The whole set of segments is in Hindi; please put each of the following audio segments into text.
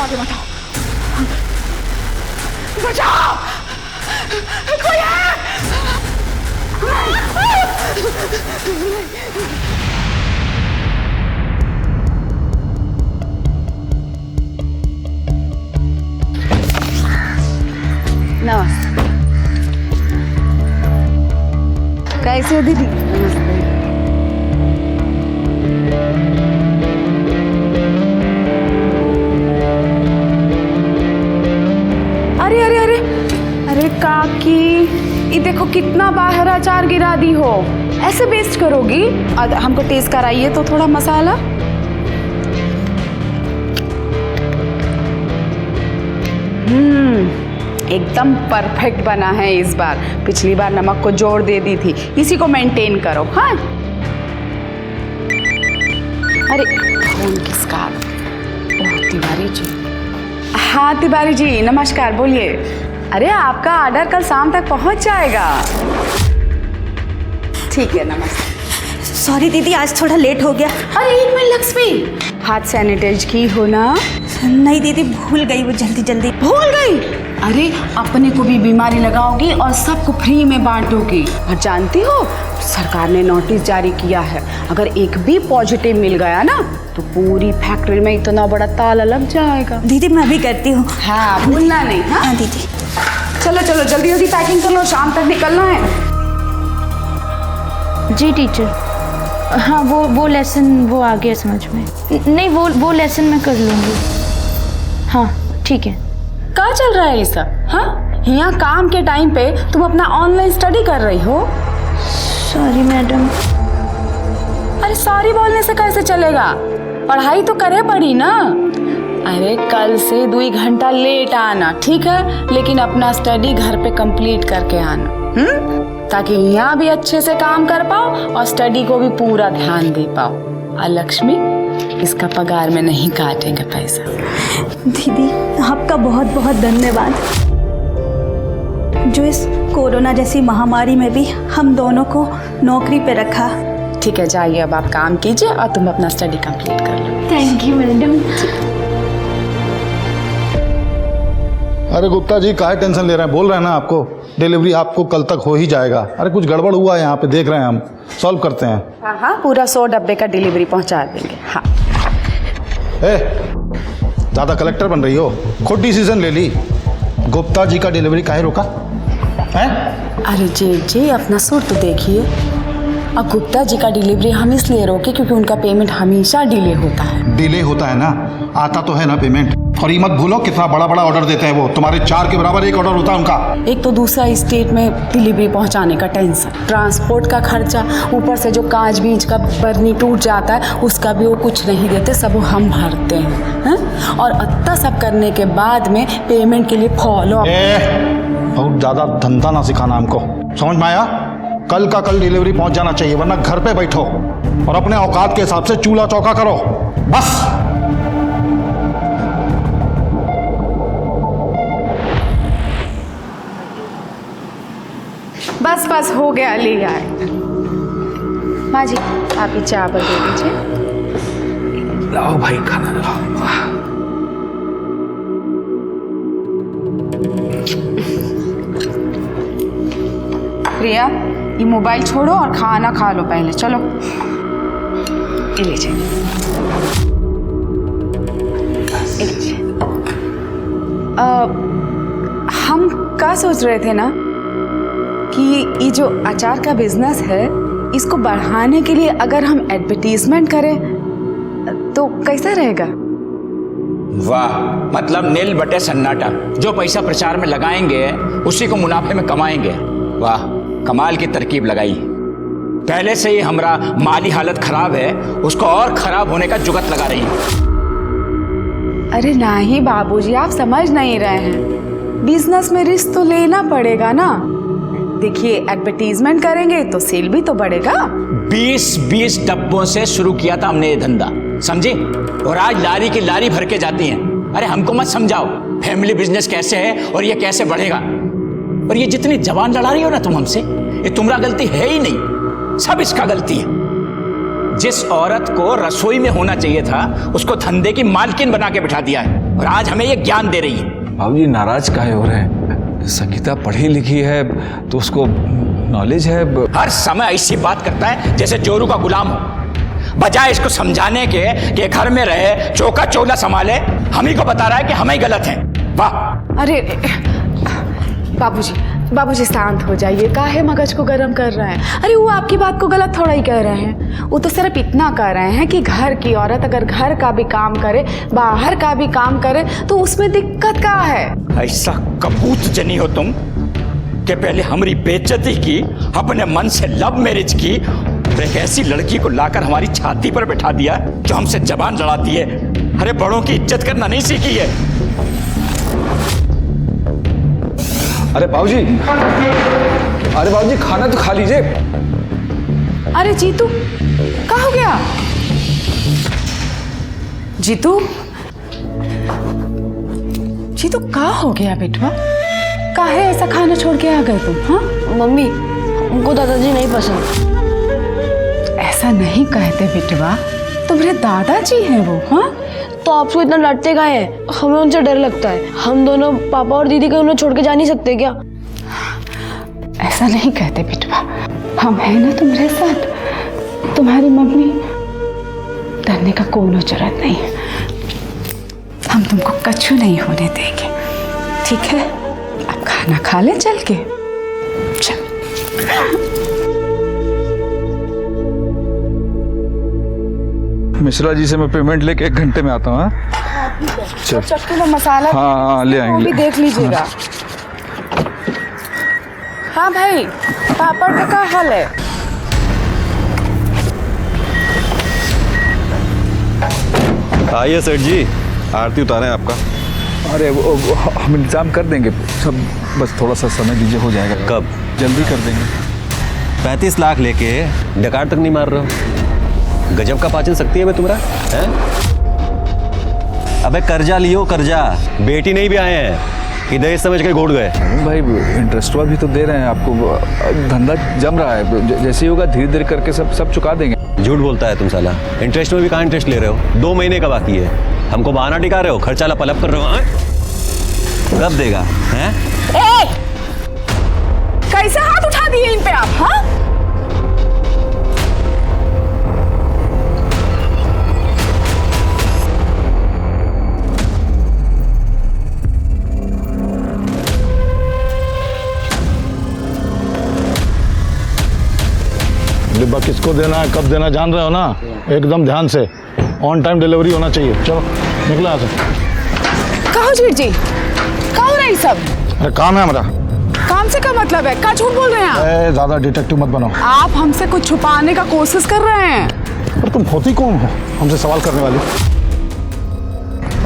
आगे मत आओ। बचाओ, कोई है? नमस्ते। कैसे हो दीदी? नमस्ते। अरे अरे अरे अरे काकी, ये देखो कितना बाहर अचार गिरा दी हो। ऐसे वेस्ट करोगी? हमको टेस्ट कराइए तो थोड़ा मसाला। एकदम परफेक्ट बना है इस बार। पिछली बार नमक को जोड़ दे दी थी, इसी को मेंटेन करो। हाँ अरे फोन किसका? ओह तिवारी जी। हाँ तिवारी जी नमस्कार, बोलिए। अरे आपका ऑर्डर कल शाम तक पहुंच जाएगा। ठीक है नमस्ते। सॉरी दीदी, आज थोड़ा लेट हो गया। अरे एक मिनट लक्ष्मी, हाथ सैनिटाइज की हो ना? नहीं दीदी, भूल गई, वो जल्दी जल्दी भूल गई। अरे अपने को भी बीमारी लगाओगी और सबको फ्री में बांटोगी। और जानती हो सरकार ने नोटिस जारी किया है, अगर एक भी पॉजिटिव मिल गया ना तो पूरी फैक्ट्री में इतना बड़ा ताला लग जाएगा। दीदी मैं भी करती हूँ। हाँ भूलना नहीं। हाँ दीदी। चलो चलो जल्दी जल्दी पैकिंग कर लो, शाम तक निकलना है। जी टीचर। हाँ वो लेसन वो आ गया समझ में। नहीं वो लेसन मैं कर लूँगी। हाँ ठीक है। क्या चल रहा है ये सब? हाँ यहाँ काम के टाइम पे तुम अपना ऑनलाइन स्टडी कर रही हो। Sorry madam. अरे सॉरी बोलने से कैसे चलेगा? पढ़ाई तो करे पड़ी ना। अरे कल से 2 घंटा लेट आना, ठीक है? लेकिन अपना स्टडी घर पे कंप्लीट करके आना, ताकि यहाँ भी अच्छे से काम कर पाओ और स्टडी को भी पूरा ध्यान दे पाओ। और लक्ष्मी, इसका पगार में नहीं काटेंगे पैसा। दीदी आपका बहुत बहुत धन्यवाद, जो इस कोरोना जैसी महामारी में भी हम दोनों को नौकरी पे रखा। ठीक है जाइए, अब आप काम कीजिए और तुम अपना स्टडी कंप्लीट कर लो। Thank you madam. अरे गुप्ता जी काहे टेंशन ले रहे हैं? बोल रहे हैं ना आपको, डिलीवरी आपको कल तक हो ही जाएगा। अरे कुछ गड़बड़ हुआ है यहाँ पे, देख रहे हैं हम, सॉल्व करते हैं। हाँ हाँ पूरा 100 डब्बे का डिलीवरी पहुँचा देंगे। हाँ ज़्यादा कलेक्टर बन रही हो, खुद डिसीजन ले ली। गुप्ता जी का डिलीवरी काहे रोका है? अरे जी अपना सुर तो देखिए। अब गुप्ता जी का डिलीवरी हम इसलिए रोके क्योंकि उनका पेमेंट हमेशा डिले होता है। डिले होता है ना, आता तो है ना पेमेंट। और ये मत भूलो कितना बड़ा बड़ा ऑर्डर देते हैं वो, तुम्हारे 4 के बराबर एक ऑर्डर होता है उनका। एक तो दूसरा स्टेट में डिलीवरी पहुंचाने का टेंशन, ट्रांसपोर्ट का खर्चा, ऊपर से जो कांच बीज का बर्नी टूट जाता है उसका भी वो कुछ नहीं देते, सब हम भरते हैं। और इतना सब करने के बाद में पेमेंट के लिए फॉलो। बहुत ज़्यादा धंधा ना सिखाना हमको, समझ में आया? कल का कल डिलीवरी पहुंच जाना चाहिए, वरना घर पे बैठो और अपने औकात के हिसाब से चूल्हा चौका करो बस। बस बस हो गया, ले आए। माँ जी आप ही चावल दे दीजिए। लाओ भाई खाना लाओ। प्रिया ये मोबाइल छोड़ो और खाना खा लो पहले, चलो ये लीजिए। हम क्या सोच रहे थे ना कि ये जो अचार का बिजनेस है इसको बढ़ाने के लिए अगर हम एडवर्टीजमेंट करें तो कैसा रहेगा? वाह, मतलब नील बटे सन्नाटा। जो पैसा प्रचार में लगाएंगे उसी को मुनाफे में कमाएंगे। वाह, कमाल की तरकीब लगाई। पहले से ही हमारा माली हालत खराब है, उसको और खराब होने का जुगत लगा रही है। अरे नहीं बाबूजी, आप समझ नहीं रहे हैं। बिजनेस में रिस्क तो लेना पड़ेगा ना। देखिए एडवर्टीजमेंट करेंगे तो सेल भी तो बढ़ेगा। 20 डब्बों से शुरू किया था हमने ये धंधा, समझे? और आज लारी की लारी भर के जाती हैं। अरे हमको मत समझाओ फैमिली बिजनेस कैसे है और ये कैसे बढ़ेगा। और ये जितनी जबान लड़ा रही हो ना तुम हमसे, ये तुम्हारा गलती है ही नहीं, सब इसका गलती है। जिस औरत को रसोई में होना चाहिए था उसको धंधे की मालकिन बना के बिठा दिया है। और आज हमें ये ज्ञान दे रही है। बाबूजी नाराज काहे हो रहे हैं? संगीता पढ़ी लिखी है तो उसको नॉलेज है। हर समय ऐसी बात करता है जैसे जोरू का गुलाम हो। बजाय इसको समझाने के कि घर में रहे, चौका चौला संभाले, हम ही को बता रहा है कि हम ही गलत हैं। वाह! अरे बाबूजी, बाबूजी शांत हो जाइए, काहे मगज को गर्म कर रहे हैं? अरे वो आपकी बात को गलत थोड़ा ही कह रहे हैं। वो तो सिर्फ इतना कह रहे हैं कि घर की औरत अगर घर का भी काम करे, बाहर का भी काम करे, तो उसमें दिक्कत क्या है? ऐसा कबूत जनी हो तुम कि पहले हमारी बेइज्जती की, अपने मन से लव मैरिज की, और एक ऐसी लड़की को लाकर हमारी छाती पर बैठा दिया जो हमसे जबान लड़ाती है। अरे बड़ों की इज्जत करना नहीं सीखी है। अरे बाबूजी, अरे बाबूजी खाना तो खा लीजिए। अरे जीतू, क्या हो गया? जीतू, जीतू क्या हो गया बेटवा? काहे ऐसा खाना छोड़ के आ गए तुम? हाँ मम्मी, हमको दादाजी नहीं पसंद। ऐसा नहीं कहते बेटवा, तुम्हारे दादाजी हैं वो। हाँ तो आपको इतना लड़ते काहे हैं? हमें उनसे डर लगता है। हम दोनों पापा और दीदी को उन्हें छोड़ के जा नहीं सकते क्या? ऐसा नहीं कहते बेटवा, हम हैं ना तुम्हारे साथ। तुम्हारी मम्मी, डरने का कोई जरूरत नहीं है। हम तुमको कछु नहीं होने देंगे, ठीक है? अब खाना खा ले चल के। चल। मिश्रा जी से मैं पेमेंट लेके 1 घंटे में आता हूँ। चल चक्कू में मसाला हाँ ले वो आएंगे। भी देख लीजिएगा। हाँ भाई, पापड़ का क्या हाल है? आइए सेठ जी, आरती उतारें आपका। अरे वो हम इंतजाम कर देंगे सब, बस थोड़ा सा समय दीजिए, हो जाएगा। कब? जल्दी कर देंगे। 35 लाख लेके डकार तक नहीं मार रहे हो? गजब का पाचन शक्ति है बे तुम्हारा, हैं? अबे कर्जा लियो कर्जा, बेटी नहीं भी आए हैं कि दहेज समझ के घोड़ गए। भाई इंटरेस्ट भी तो दे रहे हैं आपको, धंधा जम रहा है, जैसे ही होगा धीरे धीरे करके सब चुका देंगे। झूठ बोलता है तुम साला, इंटरेस्ट में भी कहाँ इंटरेस्ट ले रहे हो? 2 महीने का बाकी है, हमको बहाना टिका रहे हो, खर्चा पलप कर रहे हो। कब देगा? हैं? कैसे हाथ उठा दिए इन पे आप? हाँ डिब्बा किसको देना है, कब देना, जान रहे हो ना? एकदम ध्यान से, ऑन टाइम डिलीवरी होना चाहिए। चलो निकलो यहाँ से। कहो जीत जी, क्या हो रहा है सब? अरे काम है हमारा। काम से क्या मतलब है? क्या झूठ बोल रहे हैं आप? ज्यादा डिटेक्टिव मत बनो। आप हमसे कुछ छुपाने का कोशिश कर रहे हैं। पर तुम होती कौन हो हमसे सवाल करने वाली?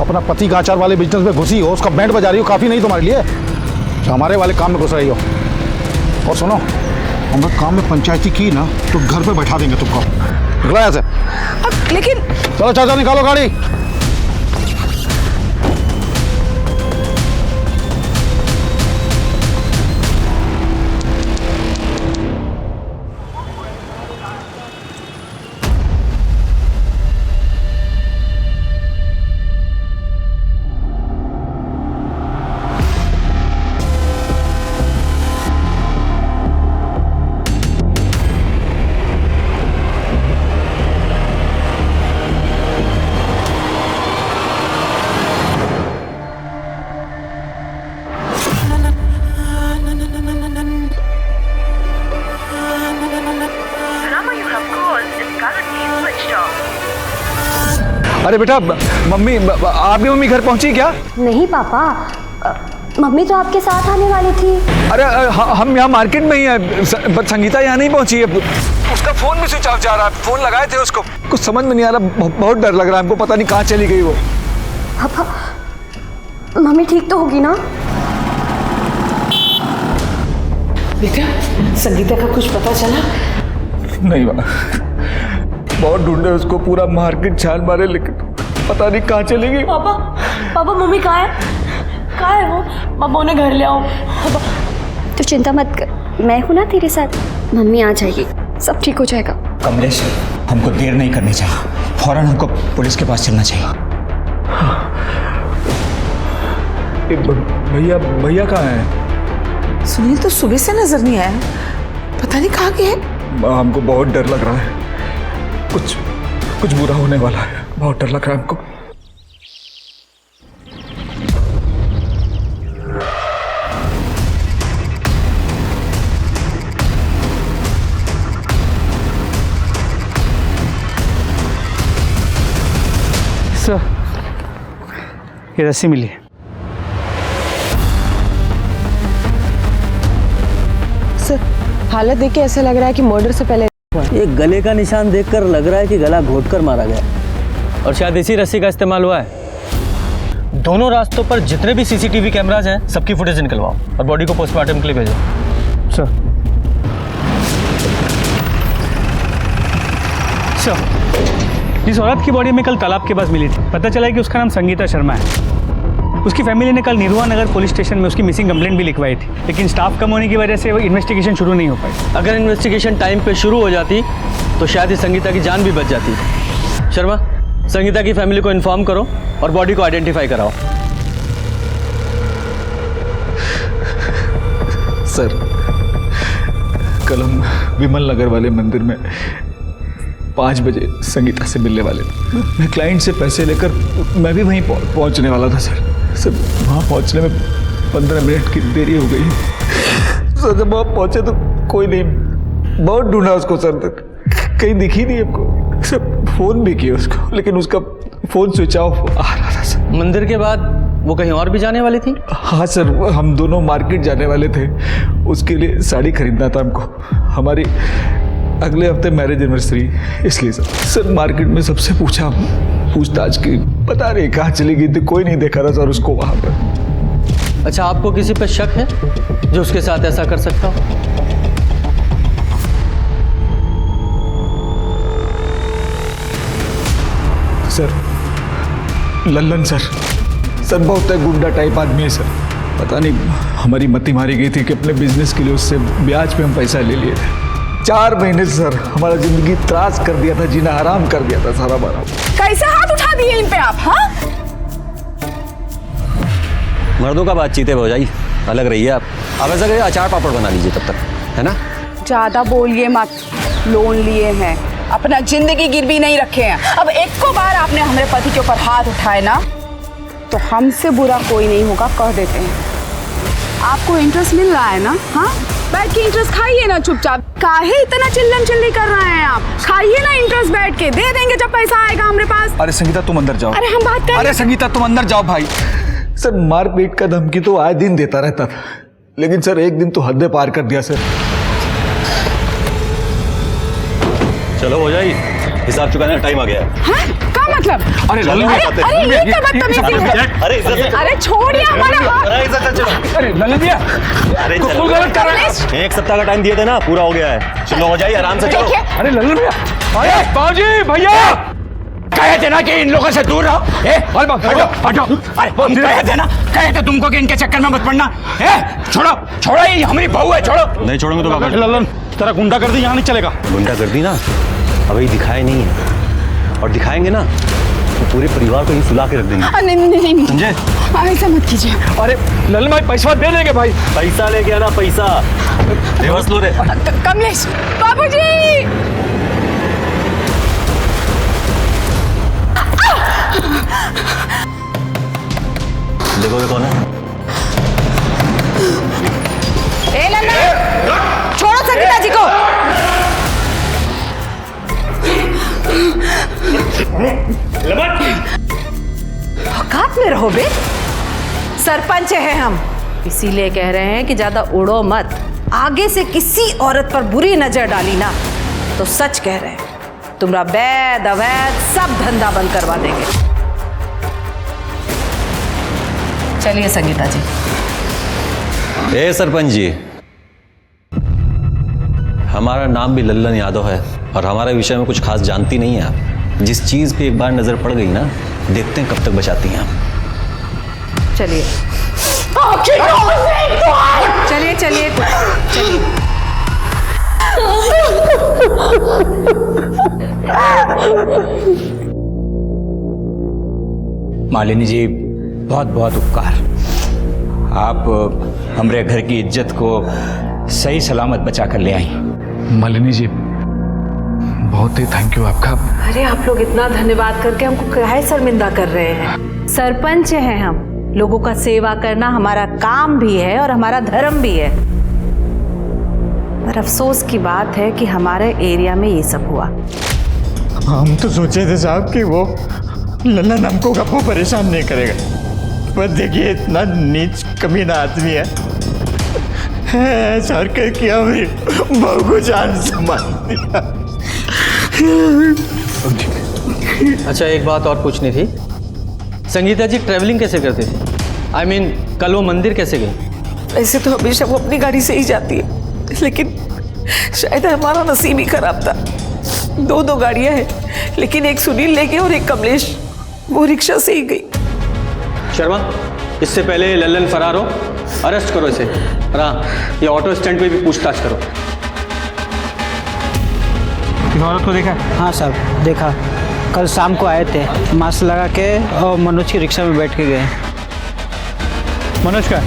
अपना पति का आचार वाले बिजनेस में घुसी हो, उसका बैंड बजा रही हो, काफी नहीं तुम्हारे लिए कि हमारे वाले काम में घुस रही हो? और सुनो, हम लोग काम में पंचायती की ना तो घर पे बैठा देंगे तुमको। निकलो यहाँ से। अब लेकिन चलो चाचा निकालो गाड़ी। अरे बेटा, मम्मी, आपकी मम्मी घर पहुंची क्या? नहीं पापा, मम्मी तो आपके साथ आने वाली थी। अरे हम यहाँ मार्केट में ही हैं, संगीता यहाँ नहीं पहुंची है। उसका फोन भी स्विच ऑफ जा रहा है, फोन लगाए थे उसको, कुछ समझ में नहीं आ रहा, बहुत डर लग रहा है हमको, पता नहीं कहाँ चली गई वो। पापा, मम्मी ठीक तो होगी ना? बेटा, संगीता का कुछ पता चला? नहीं माँ, बहुत ढूंढे उसको, पूरा मार्केट छान मारे, लेकिन पता नहीं कहाँ चली गई। पापा, पापा मम्मी कहाँ है? कहाँ है वो? पापा उन्हें घर ले आओ। तो चिंता मत कर, मैं हूं ना तेरे साथ, मम्मी आ जाएगी, सब ठीक हो जाएगा। कमलेश, हमको देर नहीं करनी चाहिए, फौरन हमको पुलिस के पास चलना चाहिए। भैया भैया कहाँ हैं? सुनील तो सुबह से नजर नहीं आया, पता नहीं कहाँ गए। हमको बहुत डर लग रहा है, कुछ बुरा होने वाला है, बहुत डर लग रहा है हमको। सर, ये रस्सी मिली है। सर, हालत देख के ऐसा लग रहा है कि मर्डर से पहले हुआ है। ये गले का निशान देखकर लग रहा है कि गला घोटकर मारा गया और शायद इसी रस्सी का इस्तेमाल हुआ है। दोनों रास्तों पर जितने भी सीसीटीवी कैमराज हैं सबकी फुटेज निकलवाओ और बॉडी को पोस्टमार्टम के लिए भेजो। सर, इस औरत की बॉडी में कल तालाब के पास मिली थी। पता चला कि उसका नाम संगीता शर्मा है। उसकी फैमिली ने कल निरुआ नगर पुलिस स्टेशन में उसकी मिसिंग कंप्लेंट भी लिखवाई थी, लेकिन स्टाफ कम होने की वजह से वो इन्वेस्टिगेशन शुरू नहीं हो पाई। अगर इन्वेस्टिगेशन टाइम पे शुरू हो जाती तो शायद इस संगीता की जान भी बच जाती। शर्मा, संगीता की फैमिली को इन्फॉर्म करो और बॉडी को आइडेंटिफाई कराओ। सर, कल हम विमल नगर वाले मंदिर में 5 बजे संगीता से मिलने वाले थे। मैं क्लाइंट से पैसे लेकर मैं भी वहीं पहुंचने वाला था सर। वहाँ पहुंचने में 15 मिनट की देरी हो गई। सर, जब वहाँ पहुंचे तो कोई नहीं, बहुत ढूंढा उसको सर, कहीं दिखी नहीं हमको। सर, फोन भी किया उसको, लेकिन उसका फोन स्विच ऑफ आ रहा था सर। मंदिर के बाद वो कहीं और भी जाने वाली थी? हाँ सर, हम दोनों मार्केट जाने वाले थे, उसके लिए साड़ी खरीदना था हमको। हमारी अगले हफ्ते मैरिज एनिवर्सरी, इसलिए सर मार्केट में सबसे पूछताछ की, पता नहीं कहाँ चली गई थी, कोई नहीं देखा था सर उसको वहाँ पर। अच्छा, आपको किसी पे शक है जो उसके साथ ऐसा कर सकता हो? सर, लल्लन सर बहुत गुंडा टाइप आदमी है सर। पता नहीं हमारी मती मारी गई थी कि अपने बिजनेस के लिए उससे ब्याज पे हम पैसा ले लिए थे। 4 महीने से सर हमारा जिंदगी त्रास कर दिया था, जीना हराम कर दिया था सारा हमारा। कैसे हाथ उठा दिए इन पे आप? हाँ, मर्दों का बातचीत है भौजाई, अलग रहिए आप। अब ऐसा करिए, अचार पापड़ बना लीजिए तब तक, है ना? ज्यादा बोलिए मत। लोन लिए हैं, अपना जिंदगी गिरवी नहीं रखे हैं। अब एक को बार आपने हमारे पति के ऊपर हाथ उठाए ना, तो हमसे बुरा कोई नहीं होगा, कह देते हैं। आपको इंटरेस्ट मिल रहा है ना? हाँ, बैठ के इंटरेस्ट खाइए ना चुपचाप। काहे इतना चिल्लम चिल्ली कर रहे हैं आप? खाइए ना इंटरेस्ट बैठ के, दे देंगे जब पैसा आएगा हमारे पास। अरे संगीता, तुम अंदर जाओ। अरे हम बात कर। अरे संगीता, तुम अंदर जाओ भाई। सर, मारपीट का धमकी तो आए दिन देता रहता था, लेकिन सर एक दिन तो हद पार कर दिया सर। चलो भौजाई, हिसाब चुकाने का टाइम आ गया है। हाँ? क्या मतलब? अरे अरे ये क्या बदतमीजी है? अरे छोड़िए हमारा हाथ। अरे लल्लन भैया, अरे तू गलत कर रहा है। 1 सप्ताह का टाइम दिए थे ना, पूरा हो गया है। चलो भौजाई, आराम से चलो। अरे लल्लन भैया, अरे बाबूजी भैया, कहे थे ना कि इन लोगों से दूर रहो। हटो हटो। अरे हम कहे थे तुमको कि इनके चक्कर में मत पड़ना। छोड़ो, ये हमारी बहू है, छोड़ो। नहीं छोड़ोगे तो क्या? लल्लन, तेरा गुंडा कर दी, यहाँ नहीं चलेगा। गुंडा कर दी ना, अभी दिखाए नहीं है, और दिखाएंगे ना तो पूरे परिवार को ही सुला के रख देंगे। नहीं, समझे? ऐसा मत कीजिए। अरे लल्लन भाई, पैसा दे देंगे भाई। पैसा लेके आना, पैसा रिवर्स लो रे। कमलेश बाबूजी, देखोगे कौन है? ए लल्लन, छोड़ो संगीता जी को। औकात में रहो बे। सरपंच है हम, इसीलिए कह रहे हैं कि ज्यादा उड़ो मत। आगे से किसी औरत पर बुरी नजर डाली ना तो सच कह रहे हैं, तुम्हारा वैध अवैध सब धंधा बंद करवा देंगे। चलिए संगीता जी। ए सरपंच जी, हमारा नाम भी लल्लन यादव है और हमारे विषय में कुछ खास जानती नहीं है आप। जिस चीज पे एक बार नजर पड़ गई ना, देखते हैं कब तक बचाती हैं आप। चलिए चलिए चलिए चलिए। मालिनी जी, बहुत बहुत उपकार। आप हमारे घर की इज्जत को सही सलामत बचा कर ले आई। मालिनी जी, बहुत ही थैंक यू आपका। अरे आप लोग इतना धन्यवाद करके हमको काहे शर्मिंदा कर रहे हैं? सरपंच हैं हम, लोगों का सेवा करना हमारा काम भी है और हमारा धर्म भी है। पर अफसोस की बात है कि हमारे एरिया में ये सब हुआ। हम तो सोचे थे साहब कि वो लल्लन हमको कभी परेशान नहीं करेगा, पर देखिए इतना नीच कमीना आदमी है, सर कर किया मेरी बहू को जान से मार दिया। अच्छा, एक बात और पूछनी थी, संगीता जी ट्रैवलिंग कैसे करती थी? I mean, कल वो मंदिर कैसे गई? ऐसे तो हमेशा वो अपनी गाड़ी से ही जाती है, लेकिन शायद हमारा नसीब ही खराब था। दो गाड़ियां हैं, लेकिन एक सुनील लेके और एक कमलेश वो रिक्शा से ही गई। शर्मा, इससे पहले लल्लन फरार हो, अरेस्ट करो इसे। और हाँ, ये ऑटो स्टैंड पे भी पूछताछ करो। इस औरत को देखा? हाँ साहब, देखा। कल शाम को आए थे, मास्क लगा के और मनोज की रिक्शा में बैठ के गए। मनोज का?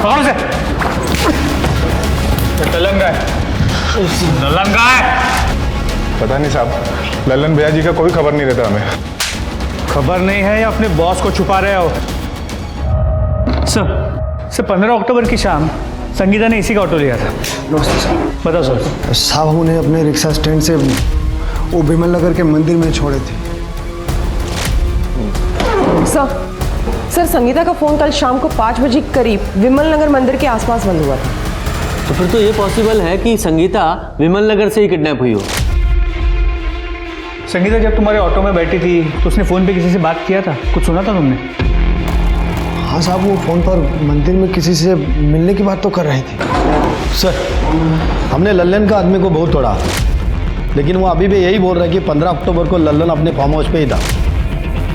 कौन से? लल्लन का है। लल्लन का है? पता नहीं साहब, लल्लन भैया जी का कोई खबर नहीं रहता हमें। खबर नहीं है या अपने बॉस को छुपा रहे हो? सर 15 अक्टूबर की शाम संगीता ने इसी का ऑटो लिया था। नमस्ते साहब। बताओ सर। साहब उन्हें अपने रिक्शा स्टैंड से वो विमल नगर के मंदिर में छोड़े थे। सर संगीता का फोन कल शाम को 5 बजे करीब विमल नगर मंदिर के आसपास बंद हुआ था। तो फिर तो ये पॉसिबल है कि संगीता विमल नगर से ही किडनैप हुई हो। संगीता जब तुम्हारे ऑटो में बैठी थी तो उसने फ़ोन पे किसी से बात किया था? कुछ सुना था तुमने? हाँ साहब, वो फ़ोन पर मंदिर में किसी से मिलने की बात तो कर रही थी। सर, हमने लल्लन का आदमी को बहुत तोड़ा, लेकिन वो अभी भी यही बोल रहा है कि 15 अक्टूबर को लल्लन अपने फार्म हाउस पे ही था।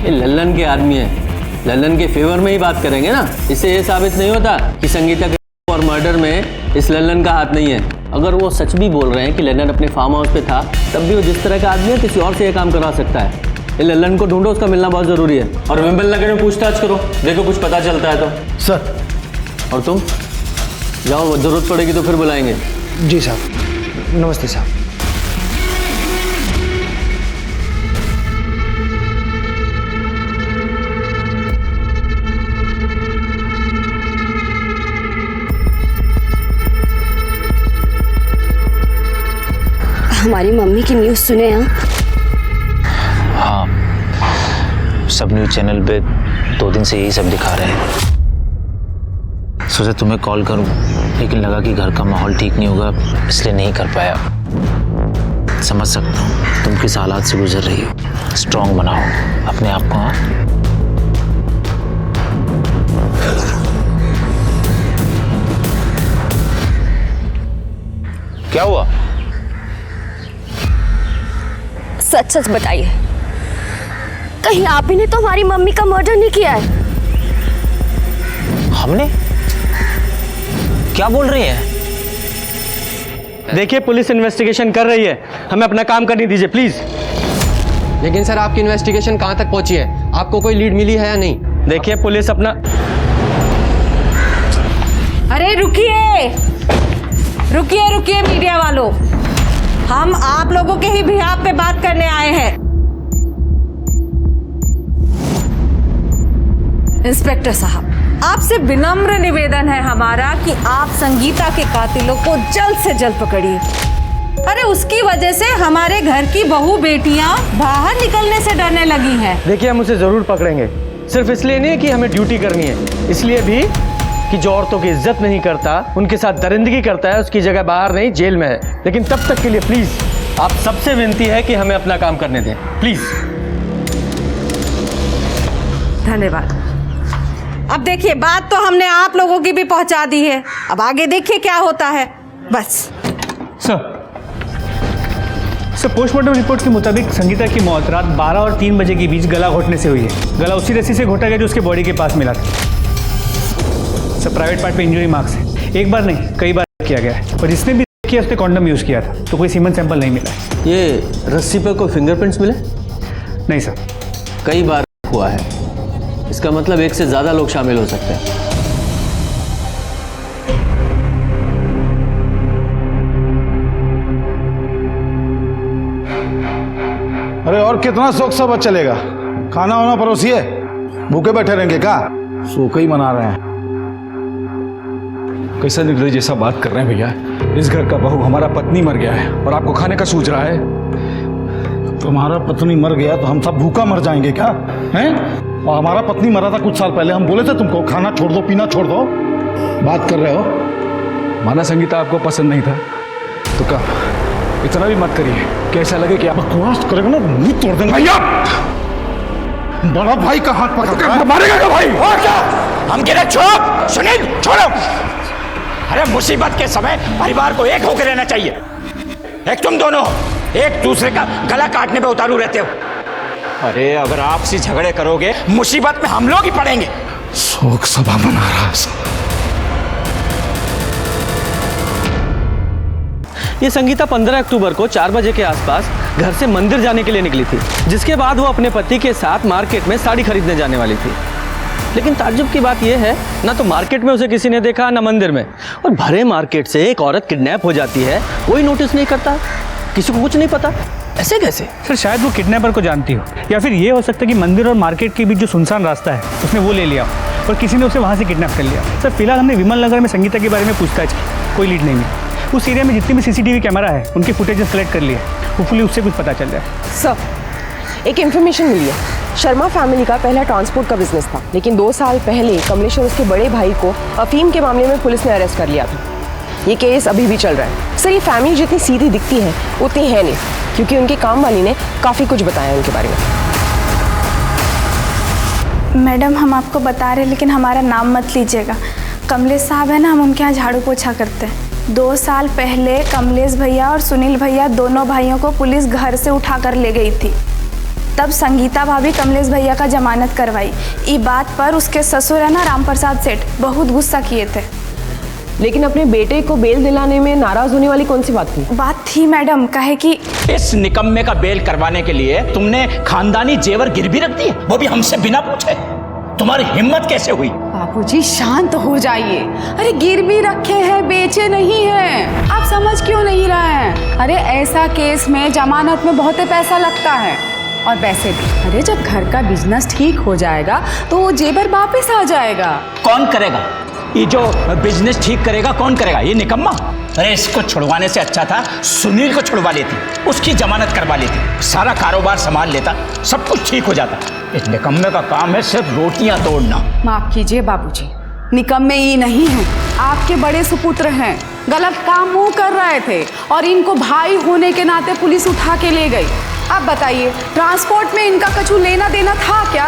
ये लल्लन के आदमी है, लल्लन के फेवर में ही बात करेंगे ना। इससे ये साबित नहीं होता कि संगीता के और मर्डर में इस लल्लन का हाथ नहीं है। अगर वो सच भी बोल रहे हैं कि लल्लन अपने फार्म हाउस पे था, तब भी वो जिस तरह का आदमी है किसी और से ये काम करवा सकता है। ये लल्लन को ढूंढो, उसका मिलना बहुत ज़रूरी है। और विमल नगर में पूछताछ करो, देखो कुछ पता चलता है तो। सर। और तुम जाओ, ज़रूरत पड़ेगी तो फिर बुलाएंगे। जी साहब। नमस्ते साहब। हमारी मम्मी की न्यूज़ सुने हैं? हाँ, सब न्यूज़ चैनल पे 2 दिन से यही सब दिखा रहे हैं। सोचा तुम्हें कॉल करूं, लेकिन लगा कि घर का माहौल ठीक नहीं होगा, इसलिए नहीं कर पाया। समझ सकता हूँ तुम किस हालात से गुजर रही हो। स्ट्रांग बनाओ अपने आप को। हाँ, क्या हुआ? सच सच बताइए, कहीं आप ही ने तो हमारी मम्मी का मर्डर नहीं किया है? हमने? क्या बोल रही हैं? देखिए, पुलिस इन्वेस्टिगेशन कर रही है, हमें अपना काम करने दीजिए प्लीज। लेकिन सर, आपकी इन्वेस्टिगेशन कहाँ तक पहुंची है? आपको कोई लीड मिली है या नहीं? देखिए, पुलिस अपना। अरे रुकिए रुकिए रुकिए मीडिया वालों, हम आप लोगों के ही बिहाफ पे बात करने आए हैं। इंस्पेक्टर साहब, आपसे विनम्र निवेदन है हमारा कि आप संगीता के कातिलों को जल्द से जल्द पकड़िए। अरे उसकी वजह से हमारे घर की बहू बेटियां बाहर निकलने से डरने लगी हैं। देखिए, हम उसे जरूर पकड़ेंगे, सिर्फ इसलिए नहीं कि हमें ड्यूटी करनी है, इसलिए भी कि जो औरतों की इज्जत नहीं करता, उनके साथ दरिंदगी करता है, उसकी जगह बाहर नहीं जेल में है। लेकिन तब तक के लिए प्लीज आप सबसे विनती है कि हमें अपना काम करने दें, प्लीज। धन्यवाद। अब देखिए, बात तो हमने आप लोगों की भी पहुंचा दी है, अब आगे देखिए क्या होता है। बस सर, पोस्टमार्टम रिपोर्ट के मुताबिक संगीता की मौत रात 12 और 3 बजे के बीच गला घोटने से हुई है। गला उसी रस्सी से घोटा गया जो उसके बॉडी के पास मिला था। सब प्राइवेट पार्ट पे इंजरी मार्क्स है। एक बार नहीं, कई बार किया गया है और जिसने भी किया उसने कॉन्डम यूज़ किया था, तो कोई सीमन सैंपल नहीं मिला है। ये रस्सी पे कोई फिंगरप्रिंट्स मिले? नहीं सर। कई बार हुआ है, इसका मतलब एक से ज़्यादा लोग शामिल हो सकते हैं। अरे और कितना शौक सब चलेगा? खाना वाना परोसिए, भूखे बैठे रहेंगे क्या? सूखा ही मना रहे हैं। कैसा निर्दयी जैसा बात कर रहे हैं भैया। इस घर का बहू हमारा पत्नी मर गया है और आपको खाने का सूझ रहा है? तुम्हारा पत्नी मर गया तो हम सब भूखा मर जाएंगे क्या? हैं? और हमारा पत्नी मरा था कुछ साल पहले, हम बोले थे तुमको खाना छोड़ दो, पीना छोड़ दो। बात कर रहे हो? माना संगीता आपको पसंद नहीं था तो क्या, इतना भी मत करिए, कैसा लगे कि आप बकवास करेगा ना मुंह तोड़ देंगे। भैया बड़ा भाई का हाथ पकड़ मारेगा क्या भाई? और क्या हम गिरे? छोड़ सुनील, छोड़ो। अरे मुसीबत के समय परिवार को एक होकर रहना चाहिए। एक तुम दोनों एक दूसरे का गला काटने पे उतारू रहते हो। अरे अगर आपसी झगड़े करोगे मुसीबत में हम लोग ही पड़ेंगे। शोक सभा मना रहा है। ये संगीता 15 अक्टूबर को 4 बजे के आसपास घर से मंदिर जाने के लिए निकली थी, जिसके बाद वो अपने पति के साथ मार्केट में साड़ी खरीदने जाने वाली थी। लेकिन ताज्जुब की बात यह है, ना तो मार्केट में उसे किसी ने देखा ना मंदिर में, और भरे मार्केट से एक औरत किडनैप हो जाती है, कोई नोटिस नहीं करता, किसी को कुछ नहीं पता। ऐसे कैसे? सर शायद वो किडनैपर को जानती हो, या फिर ये हो सकता है कि मंदिर और मार्केट के बीच जो सुनसान रास्ता है उसने वो ले लिया और किसी ने उसे वहाँ से किडनैप कर लिया। सर फिलहाल हमने विमल नगर में संगीता के बारे में पूछताछ की, कोई लीड नहीं मिली। उस एरिया में जितनी भी सीसीटीवी कैमरा है उनके फुटेजेस कलेक्ट कर लिए, होपफुली उससे कुछ पता चल जाए। सर एक इन्फॉर्मेशन मिली है, शर्मा फैमिली का पहला ट्रांसपोर्ट का बिजनेस था, लेकिन 2 साल पहले कमलेश और उसके बड़े भाई को अफीम के मामले में पुलिस ने अरेस्ट कर लिया था। ये केस अभी भी चल रहा है। सर ये फैमिली जितनी सीधी दिखती है उतनी है नहीं, क्योंकि उनके काम वाली ने काफ़ी कुछ बताया उनके बारे में। मैडम हम आपको बता रहे हैं, लेकिन हमारा नाम मत लीजिएगा। कमलेश साहब है ना, हम उनके यहाँ झाड़ू पोछा करते हैं। 2 साल पहले कमलेश भैया और सुनील भैया दोनों भाइयों को पुलिस घर से उठा कर ले गई थी। तब संगीता भाभी कमलेश भैया का जमानत करवाई। ये बात पर उसके ससुर है ना राम प्रसाद सेठ बहुत गुस्सा किए थे। लेकिन अपने बेटे को बेल दिलाने में नाराज होने वाली कौन सी बात थी? बात थी मैडम, कहे कि इस निकम्मे का बेल करवाने के लिए तुमने खानदानी जेवर गिरवी रख दिए, वो भी हमसे बिना पूछे। तुम्हारी हिम्मत कैसे हुई? बापूजी शांत हो जाइए। अरे गिरवी रखे हैं, बेचे नहीं हैं। आप समझ क्यों नहीं रहे हैं? अरे ऐसा केस में जमानत में बहुत पैसा लगता है, और वैसे भी अरे जब घर का बिजनेस ठीक हो जाएगा तो वो जेवर वापस आ जाएगा। कौन करेगा ये जो बिजनेस ठीक करेगा? कौन करेगा? ये निकम्मा। अरे इसको छुड़वाने से अच्छा था सुनील को छुड़वा लेती, उसकी जमानत करवा लेती, सारा कारोबार संभाल लेता, सब कुछ ठीक हो जाता। इस निकम्मे का काम है सिर्फ रोटियां तोड़ना। माफ कीजिए बाबूजी, निकम्मे ये नहीं हैं, आपके बड़े सुपुत्र हैं। गलत काम वो कर रहे थे और इनको भाई होने के नाते पुलिस उठा के ले गई। अब बताइए ट्रांसपोर्ट में इनका कछु लेना देना था क्या?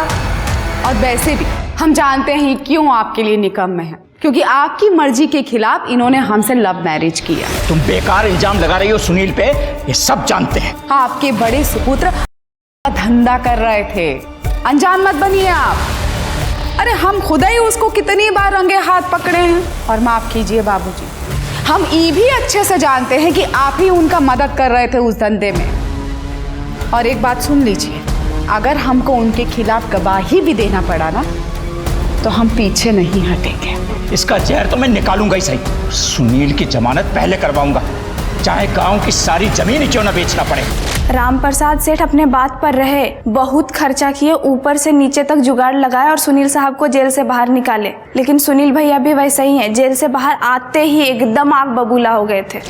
और वैसे भी हम जानते हैं क्यों आपके लिए निकम्मे हैं, क्योंकि आपकी मर्जी के खिलाफ इन्होंने हमसे लव मैरिज किया। तुम बेकार इल्जाम लगा रही हो सुनील पे, ये सब जानते हैं। आपके बड़े सुपुत्र धंधा कर रहे थे, अनजान मत बनिए आप। अरे हम खुद ही उसको कितनी बार रंगे हाथ पकड़े हैं। और माफ कीजिए बाबूजी, हम ये भी अच्छे से जानते हैं कि आप ही उनका मदद कर रहे थे उस धंधे में। और एक बात सुन लीजिए, अगर हमको उनके खिलाफ गवाही भी देना पड़ा ना तो हम पीछे नहीं हटेंगे। इसका जहर तो मैं निकालूंगा ही सही। सुनील की जमानत पहले करवाऊंगा, चाहे गांव की सारी जमीन ही क्यों ना बेचना पड़े। राम प्रसाद सेठ अपने बात पर रहे, बहुत खर्चा किए, ऊपर से नीचे तक जुगाड़ लगाए और सुनील साहब को जेल से बाहर निकाले। लेकिन सुनील भैया भी वैसे ही हैं, जेल से बाहर आते ही एकदम आग बबूला हो गए थे।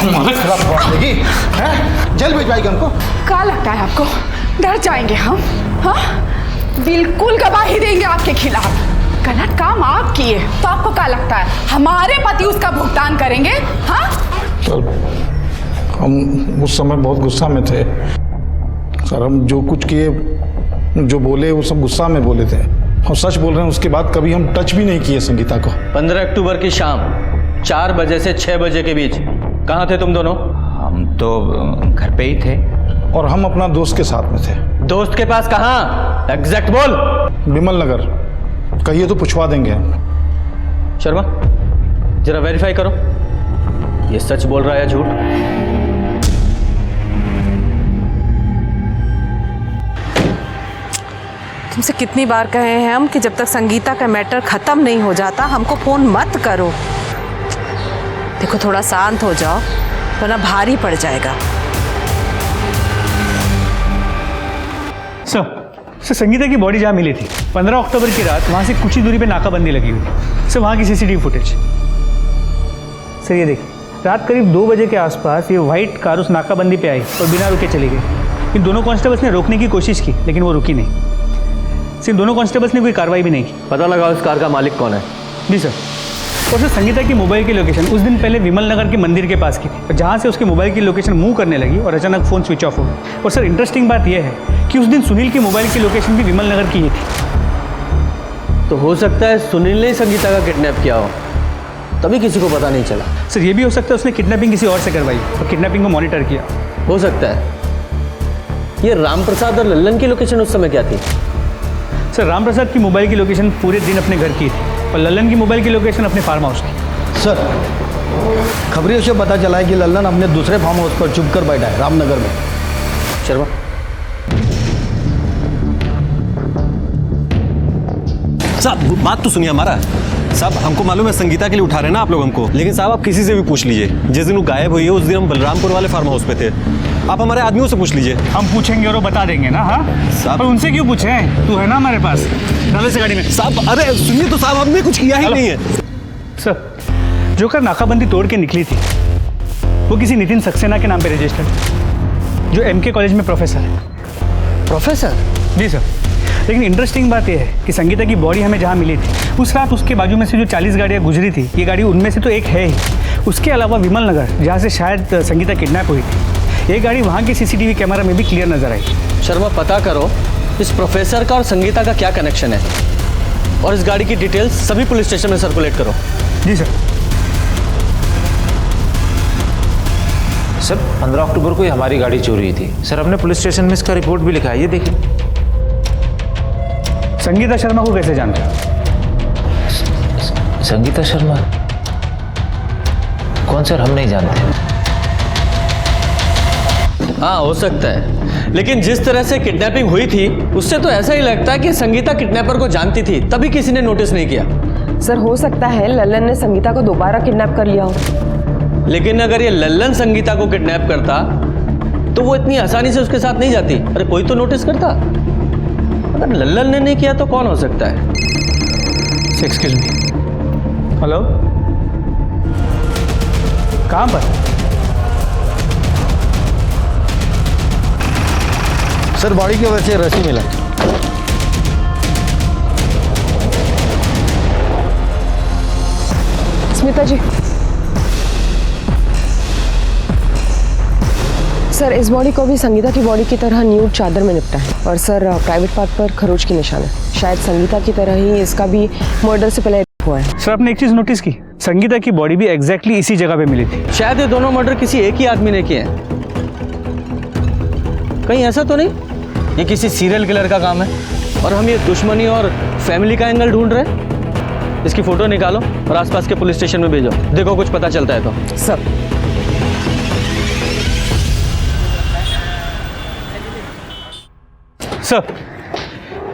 हमारे खिलाफ बात लगी है, जेल भिजवाएगी हमको। क्या लगता है आपको डर जाएंगे हम? हाँ बिल्कुल गवाही देंगे आपके खिलाफ। गलत काम आप किए तो आपको क्या लगता है हमारे पति उसका भुगतान करेंगे? हाँ सर हम उस समय बहुत गुस्सा में थे सर, हम जो कुछ किए जो बोले वो सब गुस्सा में बोले थे। हम सच बोल रहे हैं, उसके बाद कभी हम टच भी नहीं किए संगीता को। 15 अक्टूबर की शाम 4 बजे से 6 बजे के बीच कहाँ थे तुम दोनों? हम तो घर पे ही थे। और हम अपना दोस्त के साथ में थे। दोस्त के पास कहाँ? एग्जैक्ट बोल। विमल नगर। कहिए तो पूछवा देंगे। शर्मा, जरा वेरीफाई करो, ये सच बोल रहा है या झूठ? तुमसे कितनी बार कहे हैं हम कि जब तक संगीता का मैटर खत्म नहीं हो जाता हमको फोन मत करो। देखो थोड़ा शांत हो जाओ वरना भारी पड़ जाएगा। सर संगीता की बॉडी जहाँ मिली थी 15 अक्टूबर की रात, वहाँ से कुछ ही दूरी पे नाकाबंदी लगी हुई थी। सर वहाँ की सीसीटीवी फुटेज। सर ये देखिए, रात करीब 2 बजे के आसपास ये वाइट कार उस नाकाबंदी पे आई और बिना रुके चली गई। इन दोनों कांस्टेबल्स ने रोकने की कोशिश की लेकिन वो रुकी नहीं। सिर्फ दोनों कांस्टेबल्स ने कोई कार्रवाई भी नहीं की। पता लगा उस कार का मालिक कौन है? जी सर। और सर संगीता की मोबाइल की लोकेशन उस दिन पहले विमल नगर के मंदिर के पास की थी, और जहाँ से उसके मोबाइल की लोकेशन मूव करने लगी और अचानक फ़ोन स्विच ऑफ हो गया। और सर इंटरेस्टिंग बात यह है कि उस दिन सुनील की मोबाइल की लोकेशन भी विमल नगर की ही थी। तो हो सकता है सुनील ने ही संगीता का किडनैप किया हो, तभी किसी को पता नहीं चला। सर ये भी हो सकता है उसने किडनैपिंग किसी और से करवाई और किडनैपिंग को मॉनिटर किया। हो सकता है। ये राम प्रसाद और लल्लन की लोकेशन उस समय क्या थी? सर राम प्रसाद की मोबाइल की लोकेशन पूरे दिन अपने घर की थी और लल्लन की मोबाइल की लोकेशन अपने फार्म हाउस की। सर खबरियों से पता चला है कि लल्लन अपने दूसरे फार्म हाउस पर चुप कर बैठा है रामनगर में। शर्मा, साहब बात तो सुनिए हमारा। साहब हमको मालूम है संगीता के लिए उठा रहे हैं ना आप लोग हमको, लेकिन साहब आप किसी से भी पूछ लीजिए, जिस दिन वो गायब हुई है उस दिन हम बलरामपुर वाले फार्म हाउस पे थे। आप हमारे आदमियों से पूछ लीजिए। हम पूछेंगे और वो बता देंगे ना। हाँ साहब, पर उनसे क्यों पूछें? तू है ना हमारे पास, डाले से गाड़ी में। साहब अरे सुनिए तो साहब, हमने कुछ किया ही नहीं है। सर जो कार नाकाबंदी तोड़ के निकली थी वो किसी नितिन सक्सेना के नाम पे रजिस्टर्ड, जो MK कॉलेज में प्रोफेसर है। प्रोफेसर? जी सर। लेकिन इंटरेस्टिंग बात यह है कि संगीता की बॉडी हमें जहाँ मिली थी उस रात उसके बाजू में से जो 40 गाड़ियाँ गुजरी थी, ये गाड़ी उनमें से तो एक है ही। उसके अलावा विमल नगर जहाँ से शायद संगीता किडनैप हुई थी, ये गाड़ी वहाँ की CCTV कैमरा में भी क्लियर नजर आई। शर्मा पता करो इस प्रोफेसर का और संगीता का क्या कनेक्शन है, और इस गाड़ी की डिटेल्स सभी पुलिस स्टेशन में सर्कुलेट करो। जी सर। सर 15 अक्टूबर को ही हमारी गाड़ी चोरी हुई थी। सर हमने पुलिस स्टेशन में इसका रिपोर्ट भी लिखा है, ये देखिए। संगीता शर्मा को कैसे जानते हो? संगीता शर्मा कौन? सर हम नहीं जानते। हाँ हो सकता है, लेकिन जिस तरह से किडनैपिंग हुई थी उससे तो ऐसा ही लगता है कि संगीता किडनैपर को जानती थी, तभी किसी ने नोटिस नहीं किया। सर हो सकता है लल्लन ने संगीता को दोबारा किडनैप कर लिया हो। लेकिन अगर ये लल्लन संगीता को किडनैप करता तो वो इतनी आसानी से उसके साथ नहीं जाती। अरे कोई तो नोटिस करता। अगर लल्लन ने नहीं किया तो कौन हो सकता है? Excuse me. हेलो, कहाँ पर? सर बॉडी की वजह से रस्सी मिला। स्मिता जी, सर इस बॉडी को भी संगीता की बॉडी की तरह न्यूड चादर में निपटा है, और सर प्राइवेट पार्ट पर खरोच की निशान है। शायद संगीता की तरह ही इसका भी मर्डर से पहले हुआ है। सर आपने एक चीज नोटिस की, संगीता की बॉडी भी एग्जैक्टली इसी जगह पे मिली थी। शायद ये दोनों मर्डर किसी एक ही आदमी ने किए हैं। कहीं ऐसा तो नहीं ये किसी सीरियल किलर का काम है और हम ये दुश्मनी और फैमिली का एंगल ढूंढ रहे हैं? इसकी फोटो निकालो और आसपास के पुलिस स्टेशन में भेजो, देखो कुछ पता चलता है तो। सब सर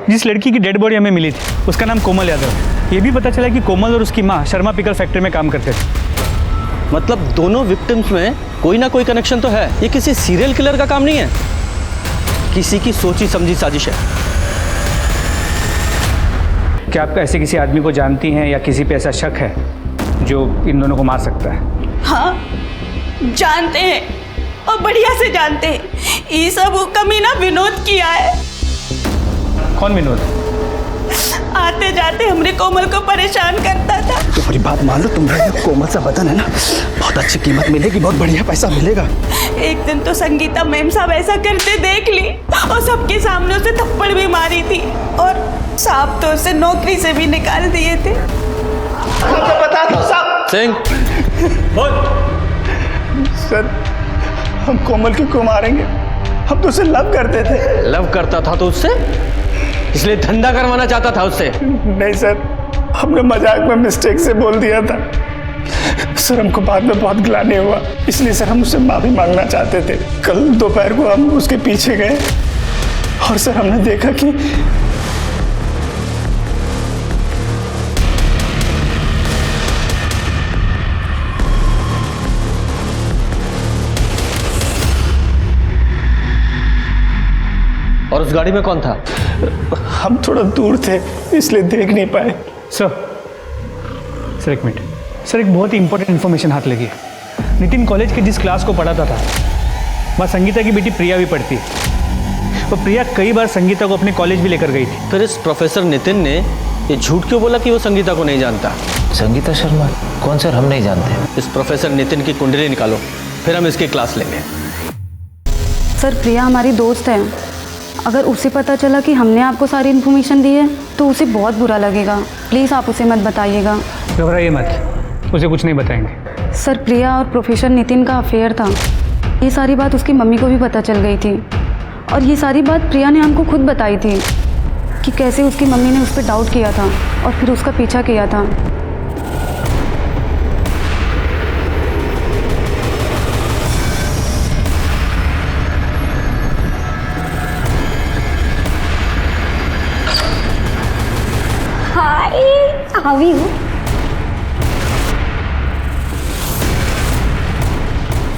जिस लड़की की डेड बॉडी हमें मिली थी उसका नाम कोमल यादव है। ये भी पता चला कि कोमल और उसकी माँ शर्मा पिकल फैक्ट्री में काम करते थे। मतलब दोनों विक्टिम्स में कोई ना कोई कनेक्शन तो है। ये किसी सीरियल किलर का काम नहीं है, किसी की सोची समझी साजिश है। क्या आप ऐसे किसी आदमी को जानती हैं या किसी पे ऐसा शक है जो इन दोनों को मार सकता है? हाँ जानते हैं और बढ़िया से जानते हैं। ये सब कमीना विनोद किया है। कौन विनोद? आते जाते हमरे कोमल को परेशान करता था। तुम्हारी बात मान लो, तुम्हारा ये कोमल सा बदन है ना, बहुत अच्छी कीमत मिलेगी, बहुत बढ़िया पैसा मिलेगा। एक दिन तो संगीता मैम साहब ऐसा करते देख ली और सबके सामने उसे थप्पड़ भी मारी थी, और साहब तो उसे नौकरी से भी निकाल दिए थे। हमको बता दो साहब। सिंह बोल। सर हम कोमल क्यों मारेंगे? हम तो उसे लव करते थे। लव करता था तो उससे? इसलिए धंधा करवाना चाहता था उससे? नहीं सर, हमने मजाक में मिस्टेक से बोल दिया था सर। हमको बाद में बहुत ग्लानि हुआ, इसलिए सर हम उससे माफी मांगना चाहते थे। कल दोपहर को हम उसके पीछे गए और सर हमने देखा कि और उस गाड़ी में कौन था? हम थोड़ा दूर थे इसलिए देख नहीं पाए। सर एक मिनट सर, एक बहुत ही इंपॉर्टेंट इन्फॉर्मेशन हाथ लगी है। नितिन कॉलेज के जिस क्लास को पढ़ाता था वहाँ संगीता की बेटी प्रिया भी पढ़ती है। और प्रिया कई बार संगीता को अपने कॉलेज भी लेकर गई थी। फिर इस प्रोफेसर नितिन ने ये झूठ क्यों बोला कि वो संगीता को नहीं जानता? संगीता शर्मा कौन सर? हम नहीं जानते। इस प्रोफेसर नितिन की कुंडली निकालो, फिर हम इसकी क्लास लेंगे। सर प्रिया हमारी दोस्त है, अगर उसे पता चला कि हमने आपको सारी इन्फॉर्मेशन दी है तो उसे बहुत बुरा लगेगा। प्लीज़ आप उसे मत बताइएगा। घबराइए मत, उसे कुछ नहीं बताएंगे। सर प्रिया और प्रोफेसर नितिन का अफेयर था, ये सारी बात उसकी मम्मी को भी पता चल गई थी। और ये सारी बात प्रिया ने हमको खुद बताई थी कि कैसे उसकी मम्मी ने उस पर डाउट किया था और फिर उसका पीछा किया था। हावी हूँ।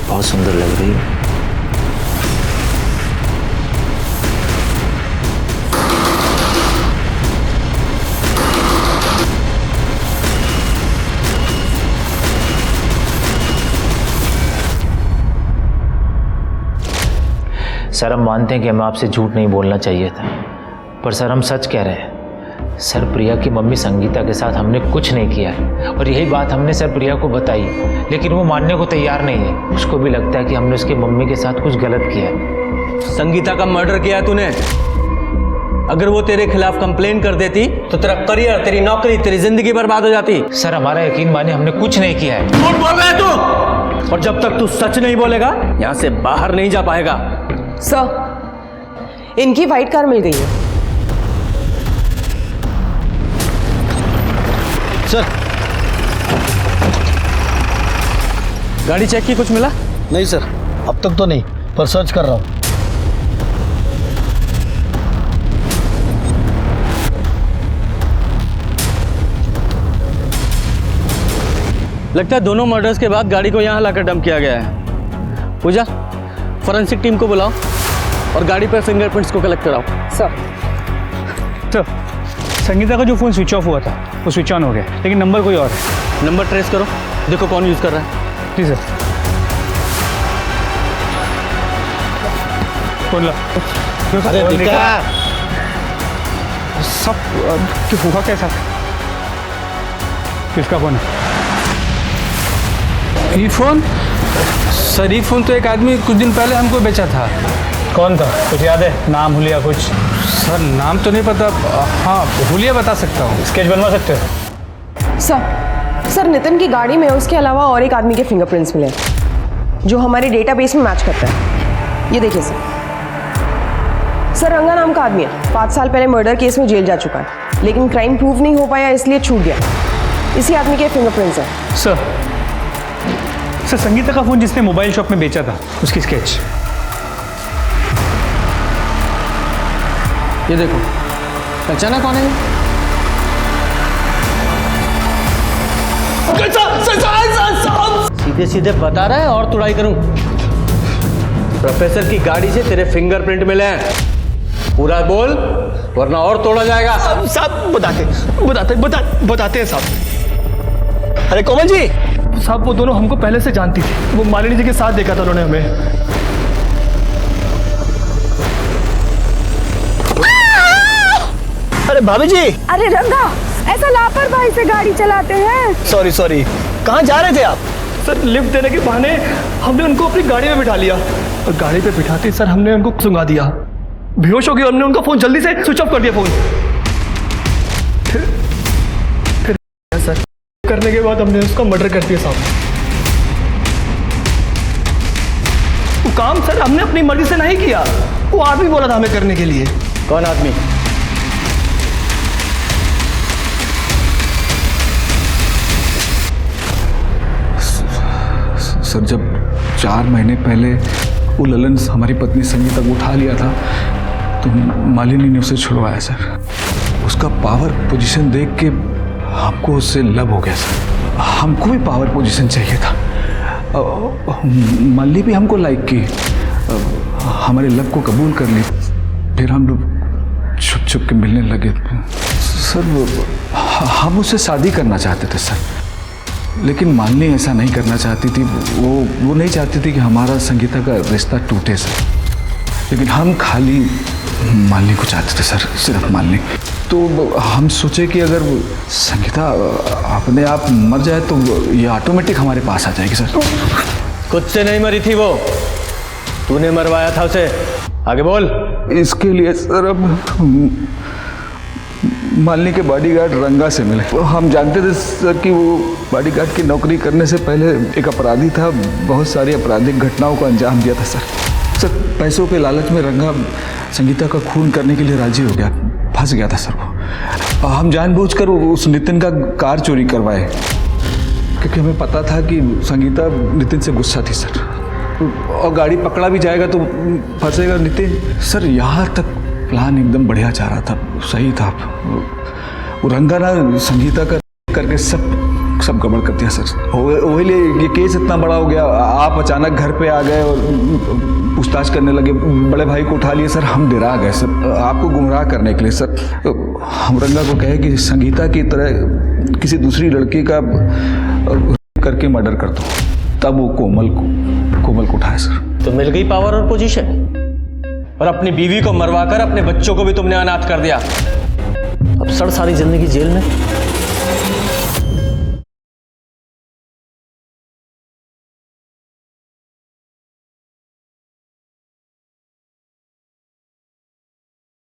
बहुत सुंदर लग रही है। सर हम मानते हैं कि हमें आपसे झूठ नहीं बोलना चाहिए था, पर सर हम सच कह रहे हैं। सर प्रिया की मम्मी संगीता के साथ हमने कुछ नहीं किया है और यही बात हमने सर प्रिया को बताई, लेकिन वो मानने को तैयार नहीं है। उसको भी लगता है कि हमने उसकी मम्मी के साथ कुछ गलत किया है। संगीता का मर्डर किया तूने। अगर वो तेरे खिलाफ कंप्लेन कर देती तो तेरा करियर, तेरी नौकरी, तेरी जिंदगी बर्बाद हो जाती। सर हमारा यकीन मानिए, हमने कुछ नहीं किया है। झूठ बोल रहा है तू, और जब तक तू सच नहीं बोलेगा यहाँ से बाहर नहीं जा पाएगा। सर इनकी वाइट कार मिल गई है। सर गाड़ी चेक की, कुछ मिला? नहीं सर, अब तक तो नहीं, पर सर्च कर रहा हूँ। लगता है दोनों मर्डर्स के बाद गाड़ी को यहाँ लाकर डंप किया गया है। पूजा, फॉरेंसिक टीम को बुलाओ और गाड़ी पर फिंगरप्रिंट्स को कलेक्ट कराओ। सर संगीता का जो फ़ोन स्विच ऑफ हुआ था वो स्विच ऑन हो गया, लेकिन नंबर कोई और है। नंबर ट्रेस करो, देखो कौन यूज़ कर रहा है। जी सर। फोन ला। अरे देखा सब क्यों हुआ कैसा? किसका फोन है? ये फोन? सर ये फोन तो एक आदमी कुछ दिन पहले हमको बेचा था। कौन था, कुछ याद है? नाम हुलिया कुछ? सर नाम तो नहीं पता। हाँ हुलिया बता सकता हूँ। स्केच बनवा सकते हो? सर नितिन की गाड़ी में उसके अलावा और एक आदमी के फिंगरप्रिंट्स मिले जो हमारे डेटाबेस में मैच करता है। ये देखिए सर रंगा नाम का आदमी है, 5 साल पहले मर्डर केस में जेल जा चुका है, लेकिन क्राइम प्रूव नहीं हो पाया इसलिए छूट गया। इसी आदमी के फिंगरप्रिंट्स हैं। सर संगीता का फोन जिसने मोबाइल शॉप में बेचा था उसकी स्केच। ये देखो, पहचाना कौन है? सीधे सीधे बता रहा है और तुड़ाई करूं? प्रोफेसर की गाड़ी से तेरे फिंगरप्रिंट मिले हैं, पूरा बोल वरना और तोड़ा जाएगा। साहब बताते हैं साहब। अरे कोमल जी साहब, वो दोनों हमको पहले से जानती थी। वो मालिनी जी के साथ देखा था उन्होंने हमें। अरे भाभी जी। अरे रंगा, ऐसा लापरवाही से गाड़ी चलाते हैं? सॉरी, कहाँ जा रहे थे आप? सर लिफ्ट देने के बहाने हमने उनको अपनी गाड़ी में बिठा लिया और गाड़ी पे बिठाते सर हमने उनको सुंगा दिया। बेहोश हो गए, हमने उनका फोन जल्दी से स्विच ऑफ कर दिया। फोन फिर सर करने के बाद हमने उसका मर्डर कर दिया साहब। वो काम सर हमने अपनी मर्जी से नहीं किया, वो आदमी बोला था हमें करने के लिए। कौन आदमी? सर जब 4 महीने पहले वो ललन हमारी पत्नी संगीता को उठा लिया था तो मालिनी ने उसे छुड़वाया सर। उसका पावर पोजीशन देख के हमको उससे लव हो गया सर। हमको भी पावर पोजीशन चाहिए था। मालिनी भी हमको लाइक की, हमारे लव को कबूल कर ली। फिर हम लोग छुप छुप के मिलने लगे सर। हम उससे शादी करना चाहते थे सर, लेकिन मालिनी ऐसा नहीं करना चाहती थी। वो नहीं चाहती थी कि हमारा संगीता का रिश्ता टूटे सर। लेकिन हम खाली मालिनी को चाहते थे सर, सिर्फ मालिनी। तो हम सोचे कि अगर संगीता अपने आप मर जाए तो ये ऑटोमेटिक हमारे पास आ जाएगी सर। खुद से नहीं मरी थी वो, तूने मरवाया था उसे। आगे बोल। इसके लिए सर अब मालिनी के बॉडीगार्ड रंगा से मिले। हम जानते थे सर कि वो बॉडीगार्ड की नौकरी करने से पहले एक अपराधी था, बहुत सारी आपराधिक घटनाओं को अंजाम दिया था सर। पैसों के लालच में रंगा संगीता का खून करने के लिए राजी हो गया, फंस गया था सर वो। हम जानबूझकर उस नितिन का कार चोरी करवाए, क्योंकि हमें पता था कि संगीता नितिन से गुस्सा थी सर, और गाड़ी पकड़ा भी जाएगा तो फंसेगा नितिन सर। यहाँ तक प्लान एकदम बढ़िया जा रहा था, सही था। वो रंगा ना संगीता का करके सब गड़बड़ कर दिया सर। वही लिए ये केस इतना बड़ा हो गया। आप अचानक घर पे आ गए और पूछताछ करने लगे, बड़े भाई को उठा लिए सर। हम डरा गए सर, आपको गुमराह करने के लिए सर। हम रंगा को कहे कि संगीता की तरह किसी दूसरी लड़की का करके मर्डर कर दो, तब वो कोमल को उठाए सर। तो मिल गई पावर और पोजीशन, और अपनी बीवी को मरवाकर अपने बच्चों को भी तुमने अनाथ कर दिया। अब सड़ सारी जिंदगी जेल में।